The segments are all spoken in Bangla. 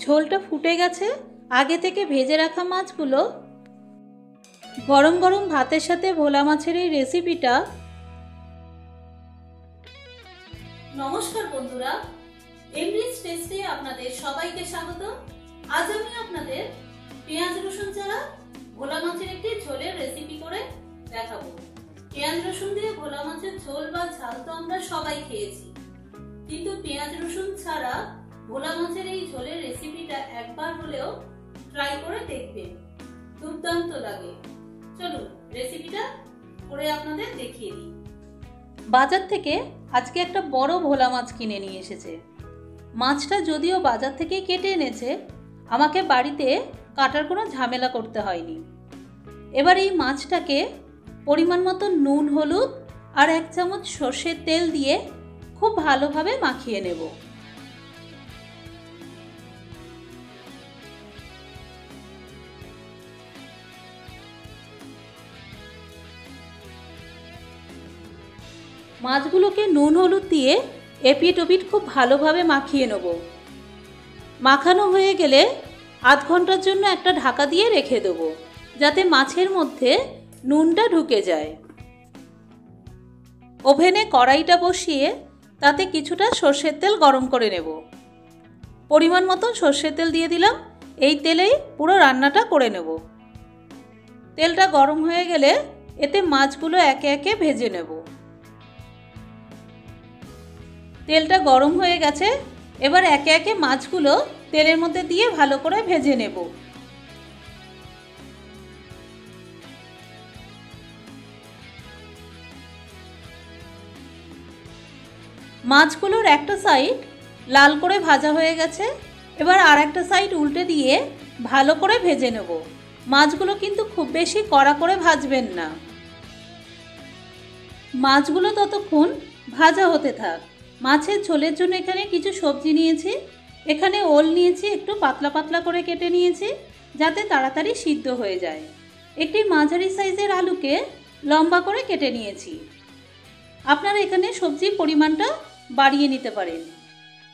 ঝোলটা ফুটে গেছে। আগে থেকে ভেজে রাখা মাছগুলো গরম গরম ভাতের সাথে ভোলা মাছের এই রেসিপিটা। নমস্কার বন্ধুরা, এমরিচ টেস্টে আপনাদের সবাইকে স্বাগত। আজ আমি আপনাদের পেঁয়াজ রসুন ছাড়া ভোলা মাছের একটি ঝোলের রেসিপি করে দেখাবো। পেঁয়াজ রসুন দিয়ে ভোলা মাছের ঝোল বা ঝাল তো আমরা সবাই খেয়েছি, কিন্তু পেঁয়াজ রসুন ছাড়া ভোলা মাছের এই ঝোলের রেসিপিটা একবার হলেও ট্রাই করে দেখবেন, দুর্দান্ত লাগে। চলুন রেসিপিটা করে আপনাদের দেখিয়ে দিই। বাজার থেকে আজকে একটা বড় ভোলা মাছ কিনে নিয়ে এসেছে। মাছটা যদিও বাজার থেকে কেটে এনেছে, আমাকে বাড়িতে কাটার কোনো ঝামেলা করতে হয়নি। এবার এই মাছটাকে পরিমাণ মতো নুন, হলুদ আর 1 চামচ সর্ষের তেল দিয়ে খুব ভালোভাবে মাখিয়ে নেব। মাছগুলোকে নুন হলুদ দিয়ে এপিট ওপিট খুব ভালোভাবে মাখিয়ে নেব। মাখানো হয়ে গেলে আধ ঘন্টার জন্য একটা ঢাকা দিয়ে রেখে দেব, যাতে মাছের মধ্যে নুনটা ঢুকে যায়। ওভেনে কড়াইটা বসিয়ে তাতে কিছুটা সর্ষের তেল গরম করে নেব। পরিমাণ মতো সর্ষের তেল দিয়ে দিলাম। এই তেলেই পুরো রান্নাটা করে নেব। তেলটা গরম হয়ে গেলে এতে মাছগুলো একে একে ভেজে নেব। তেলটা গরম হয়ে গেছে, এবার একে একে মাছগুলো তেলের মধ্যে দিয়ে ভালো করে ভেজে নেব। মাছগুলোর একটা সাইড লাল করে ভাজা হয়ে গেছে, এবার আর একটা সাইড উল্টে দিয়ে ভালো করে ভেজে নেব। মাছগুলো কিন্তু খুব বেশি কড়া করে ভাজবেন না। মাছগুলো ততক্ষণ ভাজা হতে থাক। মাছের ঝোলের জন্য এখানে কিছু সবজি নিয়েছি। এখানে ওল নিয়েছি, একটু পাতলা পাতলা করে কেটে নিয়েছি যাতে তাড়াতাড়ি সিদ্ধ হয়ে যায়। একটি মাঝারি সাইজের আলুকে লম্বা করে কেটে নিয়েছি। আপনারা এখানে সবজির পরিমাণটা বাড়িয়ে নিতে পারেন।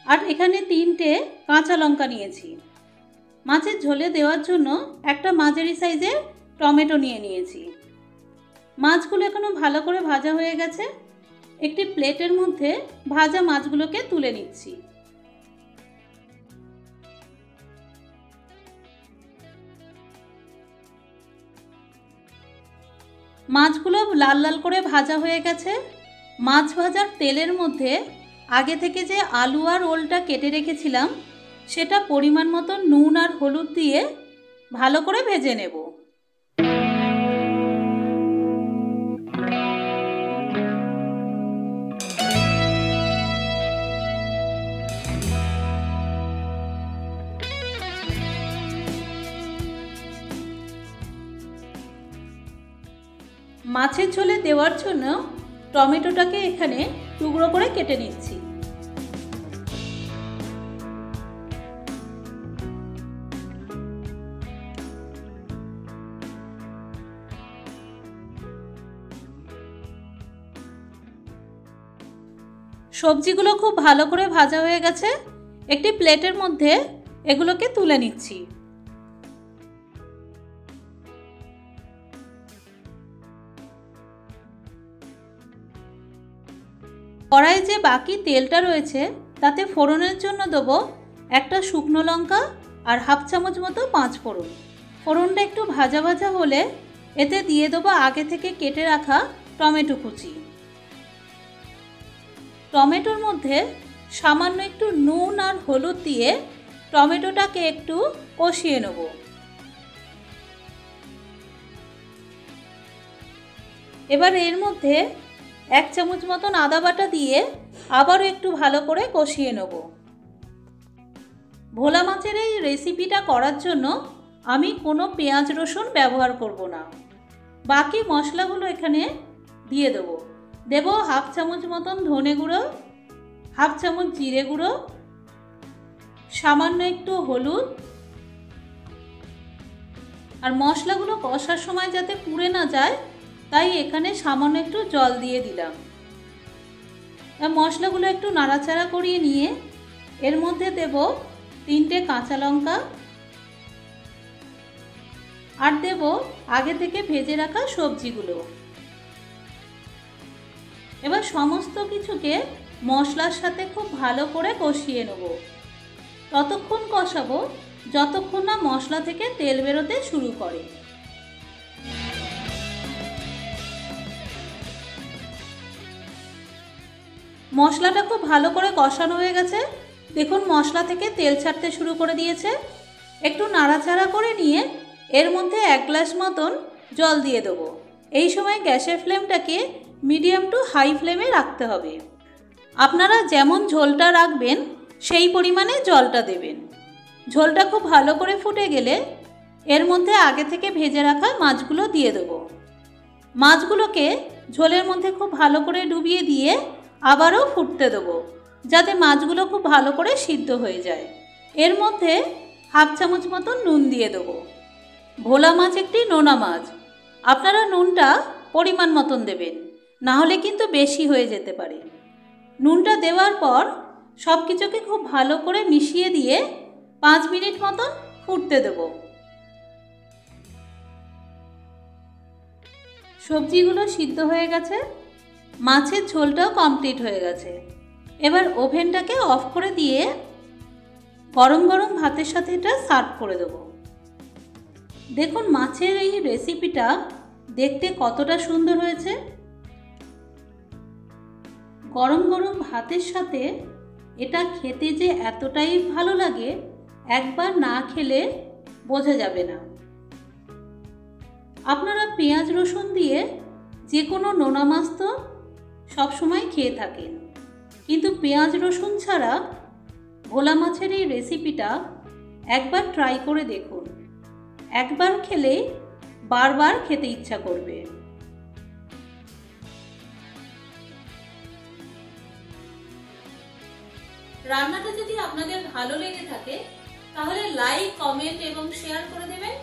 আর এখানে 3টে কাঁচা লঙ্কা নিয়েছি। মাছের ঝোলে দেওয়ার জন্য একটা মাঝারি সাইজের টমেটো নিয়ে নিয়েছি। মাছগুলো এখনো ভালো করে ভাজা হয়ে গেছে। একটি প্লেটের মধ্যে ভাজা মাছগুলোকে তুলে নিচ্ছি। মাছগুলো লাল লাল করে ভাজা হয়ে গেছে। মাছ ভাজার তেলের মধ্যে আগে থেকে যে আলু আর ওলটা কেটে রেখেছিলাম সেটা পরিমাণ মতো নুন আর হলুদ দিয়ে ভালো করে ভেজে নেব। মাছের ঝোলে দেওয়ার জন্য টমেটোটাকে এখানে টুকরো করে কেটে নিচ্ছি। সবজিগুলো খুব ভালো করে ভাজা হয়ে গেছে। একটি প্লেটের মধ্যে এগুলোকে তুলে নিচ্ছি। কড়াইয়ে যে বাকি তেলটা রয়েছে তাতে ফোড়নের জন্য দেবো একটা শুকনো লঙ্কা আর 1/2 চামচ মতো 5 ফোড়ন। ফোড়নটা একটু ভাজা ভাজা হলে এতে দিয়ে দেবো আগে থেকে কেটে রাখা টমেটো কুচি। টমেটোর মধ্যে সামান্য একটু নুন আর হলুদ দিয়ে টমেটোটাকে একটু কষিয়ে নেব। এবার এর মধ্যে 1 চামচ মতন আদা বাটা দিয়ে আবারও একটু ভালো করে কষিয়ে নেব। ভোলা মাছের এই রেসিপিটা করার জন্য আমি কোনো পেঁয়াজ রসুন ব্যবহার করব না। বাকি মশলাগুলো এখানে দিয়ে দেবো। 1/2 চামচ মতন ধনে গুঁড়ো, 1/2 চামচ জিরে গুঁড়ো, সামান্য একটু হলুদ। আর মশলাগুলো কষার সময় যাতে পুড়ে না যায় তাই এখানে সামান্য একটু জল দিয়ে দিলাম। মশলাগুলো একটু নাড়াচাড়া করিয়ে নিয়ে এর মধ্যে দেব 3টে কাঁচা লঙ্কা আর দেব আগে থেকে ভেজে রাখা সবজিগুলো। এবার সমস্ত কিছুকে মশলার সাথে খুব ভালো করে কষিয়ে নেব। ততক্ষণ কষাবো যতক্ষণ না মশলা থেকে তেল বেরোতে শুরু করে। মশলাটা খুব ভালো করে কষানো হয়ে গেছে। দেখুন মশলা থেকে তেল ছাড়তে শুরু করে দিয়েছে। একটু নাড়াচাড়া করে নিয়ে এর মধ্যে 1 গ্লাস মতন জল দিয়ে দেবো। এই সময় গ্যাসের ফ্লেমটাকে মিডিয়াম টু হাই ফ্লেমে রাখতে হবে। আপনারা যেমন ঝোলটা রাখবেন সেই পরিমাণে জলটা দেবেন। ঝোলটা খুব ভালো করে ফুটে গেলে এর মধ্যে আগে থেকে ভেজে রাখা মাছগুলো দিয়ে দেবো। মাছগুলোকে ঝোলের মধ্যে খুব ভালো করে ডুবিয়ে দিয়ে আবারও ফুটতে দেবো, যাতে মাছগুলো খুব ভালো করে সিদ্ধ হয়ে যায়। এর মধ্যে 1/2 চামচ মতন নুন দিয়ে দেবো। ভোলা মাছ একটি নোনা মাছ, আপনারা নুনটা পরিমাণ মতন দেবেন, না হলে কিন্তু বেশি হয়ে যেতে পারে। নুনটা দেওয়ার পর সব কিছুকে খুব ভালো করে মিশিয়ে দিয়ে 5 মিনিট মতন ফুটতে দেবো। সবজিগুলো সিদ্ধ হয়ে গেছে, মাছের ঝোলটাও কমপ্লিট হয়ে গেছে। এবার ওভেনটাকে অফ করে দিয়ে গরম গরম ভাতের সাথে এটা সার্ভ করে দেবো। দেখুন মাছের এই রেসিপিটা দেখতে কতটা সুন্দর হয়েছে। গরম গরম ভাতের সাথে এটা খেতে যে এতটাই ভালো লাগে, একবার না খেলে বোঝা যাবে না। আপনারা পেঁয়াজ রসুন দিয়ে যে কোনো নোনা মাছ তো সবসময় খেয়ে থাকেন, কিন্তু পেঁয়াজ রসুন ছাড়া ভোলা মাছের এই রেসিপিটা একবার ট্রাই করে দেখুন। একবার খেলে বারবার খেতে ইচ্ছা করবে। রান্নাটা যদি আপনাদের ভালো লেগে থাকে তাহলে লাইক, কমেন্ট এবং শেয়ার করে দেবেন।